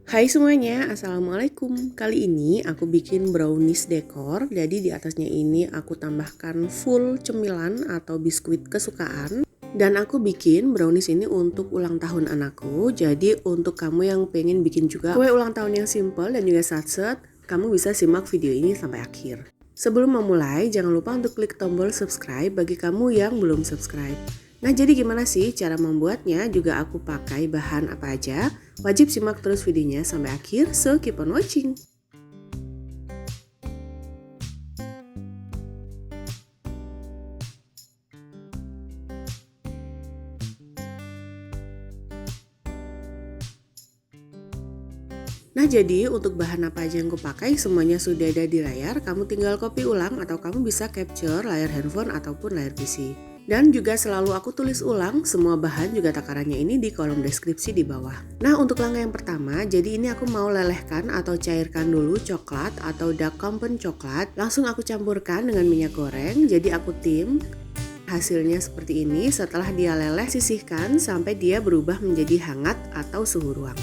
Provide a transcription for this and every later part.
Hai semuanya, assalamualaikum. Kali ini aku bikin brownies dekor. Jadi di atasnya ini aku tambahkan full cemilan atau biskuit kesukaan. Dan aku bikin brownies ini untuk ulang tahun anakku. Jadi untuk kamu yang pengen bikin juga kue ulang tahun yang simple dan juga satset, kamu bisa simak video ini sampai akhir. Sebelum memulai, jangan lupa untuk klik tombol subscribe bagi kamu yang belum subscribe. Nah, jadi gimana sih cara membuatnya? Juga aku pakai bahan apa aja? Wajib simak terus videonya sampai akhir, so keep on watching. Nah, jadi untuk bahan apa aja yang aku pakai semuanya sudah ada di layar. Kamu tinggal copy ulang atau kamu bisa capture layar handphone ataupun layar PC. Dan juga selalu aku tulis ulang semua bahan juga takarannya ini di kolom deskripsi di bawah. Nah, untuk langkah yang pertama, jadi ini aku mau lelehkan atau cairkan dulu coklat atau dark compound coklat. Langsung aku campurkan dengan minyak goreng, jadi aku tim. Hasilnya seperti ini. Setelah dia leleh, sisihkan sampai dia berubah menjadi hangat atau suhu ruang.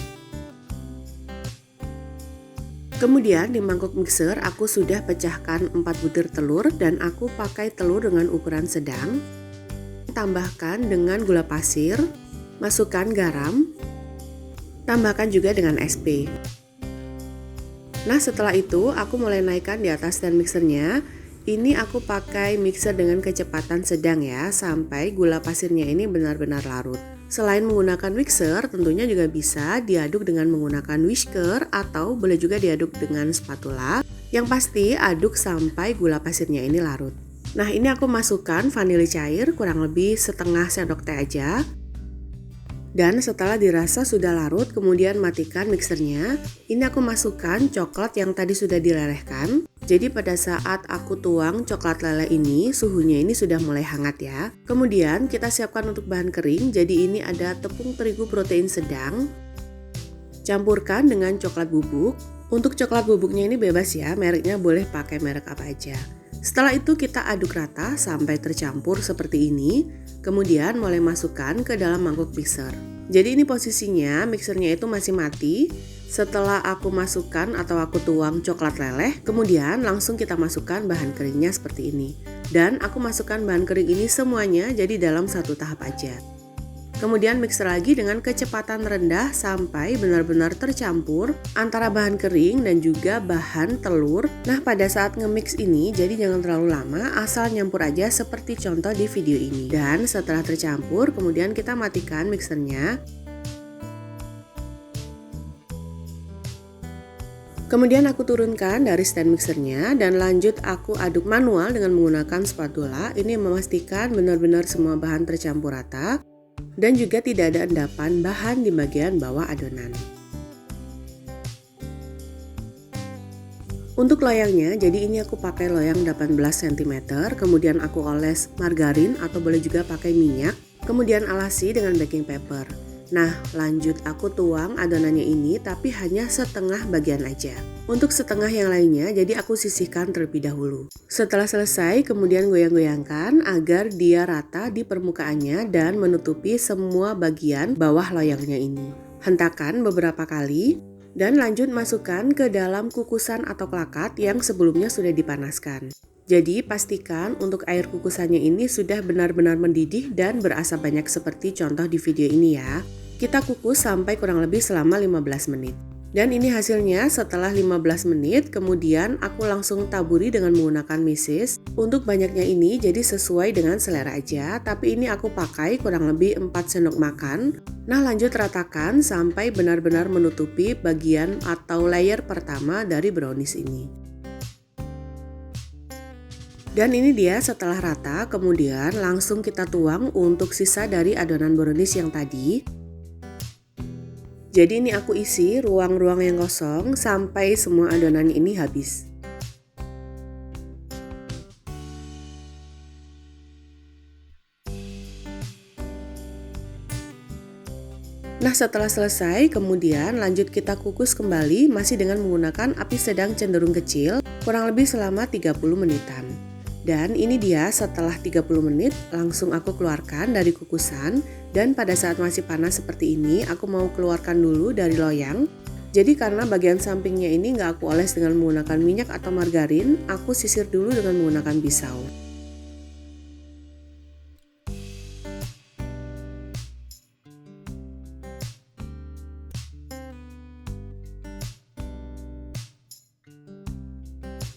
Kemudian di mangkuk mixer aku sudah pecahkan 4 butir telur dan aku pakai telur dengan ukuran sedang. Tambahkan dengan gula pasir, masukkan garam, tambahkan juga dengan SP. Nah, setelah itu aku mulai naikkan di atas stand mixernya. Ini aku pakai mixer dengan kecepatan sedang ya, sampai gula pasirnya ini benar-benar larut. Selain menggunakan mixer, tentunya juga bisa diaduk dengan menggunakan whisker atau boleh juga diaduk dengan spatula. Yang pasti aduk sampai gula pasirnya ini larut. Nah, ini aku masukkan vanili cair kurang lebih setengah sendok teh aja. Dan setelah dirasa sudah larut, kemudian matikan mixernya. Ini aku masukkan coklat yang tadi sudah dilelehkan. Jadi pada saat aku tuang coklat leleh ini, suhunya ini sudah mulai hangat ya. Kemudian kita siapkan untuk bahan kering. Jadi ini ada tepung terigu protein sedang. Campurkan dengan coklat bubuk. Untuk coklat bubuknya ini bebas ya, mereknya boleh pakai merek apa aja. Setelah itu kita aduk rata sampai tercampur seperti ini. Kemudian mulai masukkan ke dalam mangkuk mixer. Jadi ini posisinya mixernya itu masih mati. Setelah aku masukkan atau aku tuang coklat leleh, kemudian langsung kita masukkan bahan keringnya seperti ini. Dan aku masukkan bahan kering ini semuanya jadi dalam satu tahap aja. Kemudian mixer lagi dengan kecepatan rendah sampai benar-benar tercampur antara bahan kering dan juga bahan telur. Nah, pada saat nge-mix ini jadi jangan terlalu lama, asal nyampur aja seperti contoh di video ini. Dan setelah tercampur, kemudian kita matikan mixernya. Kemudian aku turunkan dari stand mixernya dan lanjut aku aduk manual dengan menggunakan spatula. Ini memastikan benar-benar semua bahan tercampur rata. Dan juga tidak ada endapan bahan di bagian bawah adonan. Untuk loyangnya, jadi ini aku pakai loyang 18 cm, kemudian aku oles margarin atau boleh juga pakai minyak, kemudian alasi dengan baking paper. Nah, lanjut aku tuang adonannya ini tapi hanya setengah bagian aja. Untuk setengah yang lainnya, jadi aku sisihkan terlebih dahulu. Setelah selesai, kemudian goyang-goyangkan agar dia rata di permukaannya dan menutupi semua bagian bawah loyangnya ini. Hentakan beberapa kali dan lanjut masukkan ke dalam kukusan atau klakat yang sebelumnya sudah dipanaskan. Jadi pastikan untuk air kukusannya ini sudah benar-benar mendidih dan berasa banyak seperti contoh di video ini ya. Kita kukus sampai kurang lebih selama 15 menit. Dan ini hasilnya setelah 15 menit, kemudian aku langsung taburi dengan menggunakan mesis. Untuk banyaknya ini jadi sesuai dengan selera aja, tapi ini aku pakai kurang lebih 4 sendok makan. Nah, lanjut ratakan sampai benar-benar menutupi bagian atau layer pertama dari brownies ini. Dan ini dia setelah rata, kemudian langsung kita tuang untuk sisa dari adonan brownies yang tadi. Jadi ini aku isi ruang-ruang yang kosong sampai semua adonan ini habis. Nah, setelah selesai, kemudian lanjut kita kukus kembali masih dengan menggunakan api sedang cenderung kecil, kurang lebih selama 30 menitan. Dan ini dia setelah 30 menit langsung aku keluarkan dari kukusan. Dan pada saat masih panas seperti ini aku mau keluarkan dulu dari loyang. Jadi karena bagian sampingnya ini nggak aku oles dengan menggunakan minyak atau margarin, aku sisir dulu dengan menggunakan pisau.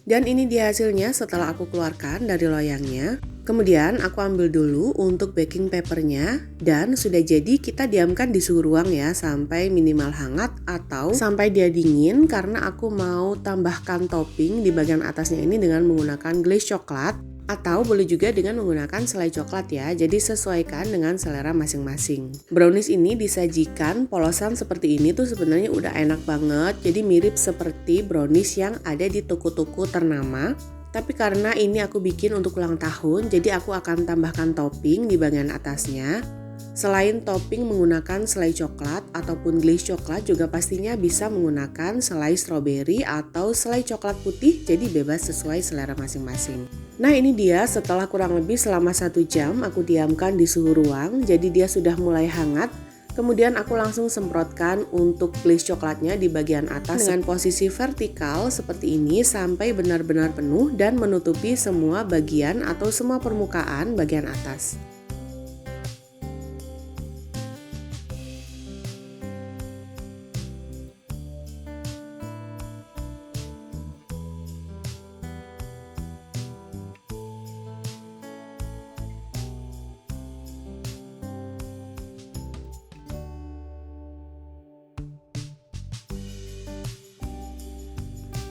Dan ini dia hasilnya setelah aku keluarkan dari loyangnya. Kemudian aku ambil dulu untuk baking papernya dan sudah jadi kita diamkan di suhu ruang ya sampai minimal hangat atau sampai dia dingin, karena aku mau tambahkan topping di bagian atasnya ini dengan menggunakan glaze coklat atau boleh juga dengan menggunakan selai coklat ya, jadi sesuaikan dengan selera masing-masing. Brownies ini disajikan polosan seperti ini tuh sebenarnya udah enak banget, jadi mirip seperti brownies yang ada di toko-toko ternama. Tapi karena ini aku bikin untuk ulang tahun, jadi aku akan tambahkan topping di bagian atasnya. Selain topping menggunakan selai coklat ataupun glaze coklat, juga pastinya bisa menggunakan selai stroberi atau selai coklat putih, jadi bebas sesuai selera masing-masing. Nah ini dia setelah kurang lebih selama 1 jam aku diamkan di suhu ruang, jadi dia sudah mulai hangat. Kemudian aku langsung semprotkan untuk glaze coklatnya di bagian atas dengan posisi vertikal seperti ini sampai benar-benar penuh dan menutupi semua bagian atau semua permukaan bagian atas.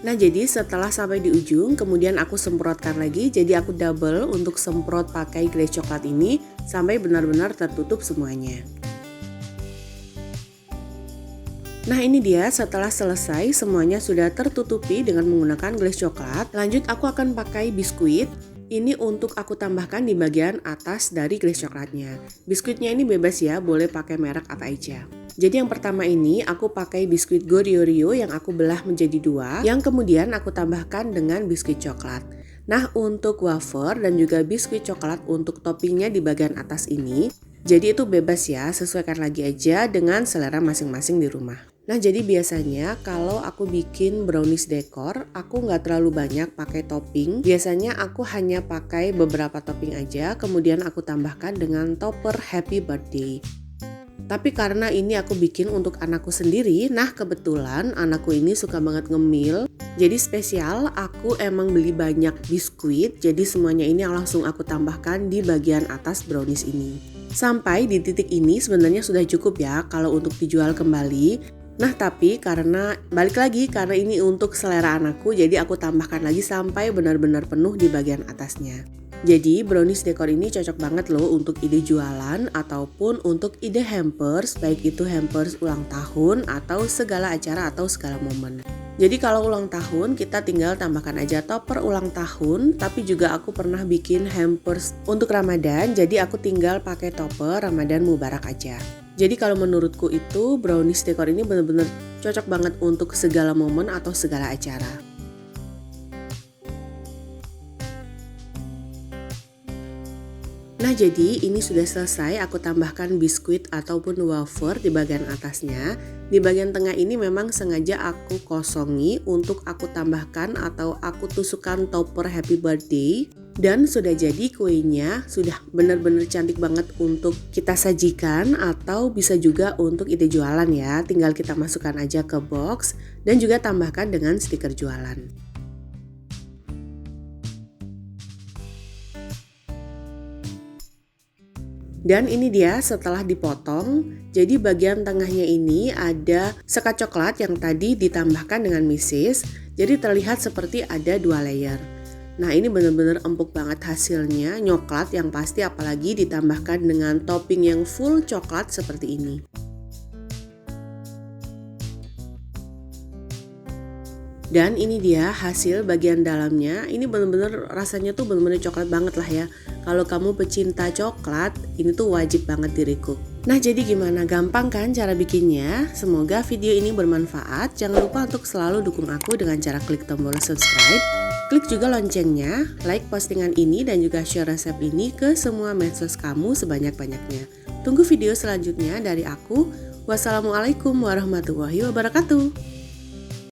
Nah jadi setelah sampai di ujung kemudian aku semprotkan lagi, jadi aku double untuk semprot pakai glaze coklat ini sampai benar-benar tertutup semuanya. Nah ini dia setelah selesai semuanya sudah tertutupi dengan menggunakan glaze coklat. Lanjut aku akan pakai biskuit. Ini untuk aku tambahkan di bagian atas dari glaze coklatnya. Biskuitnya ini bebas ya, boleh pakai merek apa aja. Jadi yang pertama ini aku pakai biskuit Goryeo yang aku belah menjadi 2, yang kemudian aku tambahkan dengan biskuit coklat. Nah untuk wafer dan juga biskuit coklat untuk toppingnya di bagian atas ini, jadi itu bebas ya, sesuaikan lagi aja dengan selera masing-masing di rumah. Nah jadi biasanya kalau aku bikin brownies dekor, aku nggak terlalu banyak pakai topping. Biasanya aku hanya pakai beberapa topping aja, kemudian aku tambahkan dengan topper happy birthday. Tapi karena ini aku bikin untuk anakku sendiri, nah kebetulan anakku ini suka banget ngemil. Jadi spesial aku emang beli banyak biskuit, jadi semuanya ini langsung aku tambahkan di bagian atas brownies ini. Sampai di titik ini sebenarnya sudah cukup ya kalau untuk dijual kembali. Nah tapi karena balik lagi karena ini untuk selera anakku, jadi aku tambahkan lagi sampai benar-benar penuh di bagian atasnya. Jadi brownies dekor ini cocok banget loh untuk ide jualan ataupun untuk ide hampers, baik itu hampers ulang tahun atau segala acara atau segala momen. Jadi kalau ulang tahun kita tinggal tambahkan aja topper ulang tahun, tapi juga aku pernah bikin hampers untuk Ramadan, jadi aku tinggal pakai topper Ramadan Mubarak aja. Jadi kalau menurutku itu brownies dekor ini benar-benar cocok banget untuk segala momen atau segala acara. Nah jadi ini sudah selesai, aku tambahkan biskuit ataupun wafer di bagian atasnya. Di bagian tengah ini memang sengaja aku kosongi untuk aku tambahkan atau aku tusukkan topper happy birthday. Dan sudah jadi kuenya, sudah benar-benar cantik banget untuk kita sajikan atau bisa juga untuk ide jualan ya. Tinggal kita masukkan aja ke box dan juga tambahkan dengan stiker jualan. Dan ini dia setelah dipotong, jadi bagian tengahnya ini ada sekat coklat yang tadi ditambahkan dengan misis, jadi terlihat seperti ada 2 layer. Nah ini benar-benar empuk banget hasilnya, nyoklat yang pasti, apalagi ditambahkan dengan topping yang full coklat seperti ini. Dan ini dia hasil bagian dalamnya, ini benar-benar rasanya tuh benar-benar coklat banget lah ya. Kalau kamu pecinta coklat, ini tuh wajib banget di-recook. Nah jadi gimana, gampang kan cara bikinnya? Semoga video ini bermanfaat. Jangan lupa untuk selalu dukung aku dengan cara klik tombol subscribe. Klik juga loncengnya, like postingan ini dan juga share resep ini ke semua medsos kamu sebanyak-banyaknya. Tunggu video selanjutnya dari aku. Wassalamualaikum warahmatullahi wabarakatuh.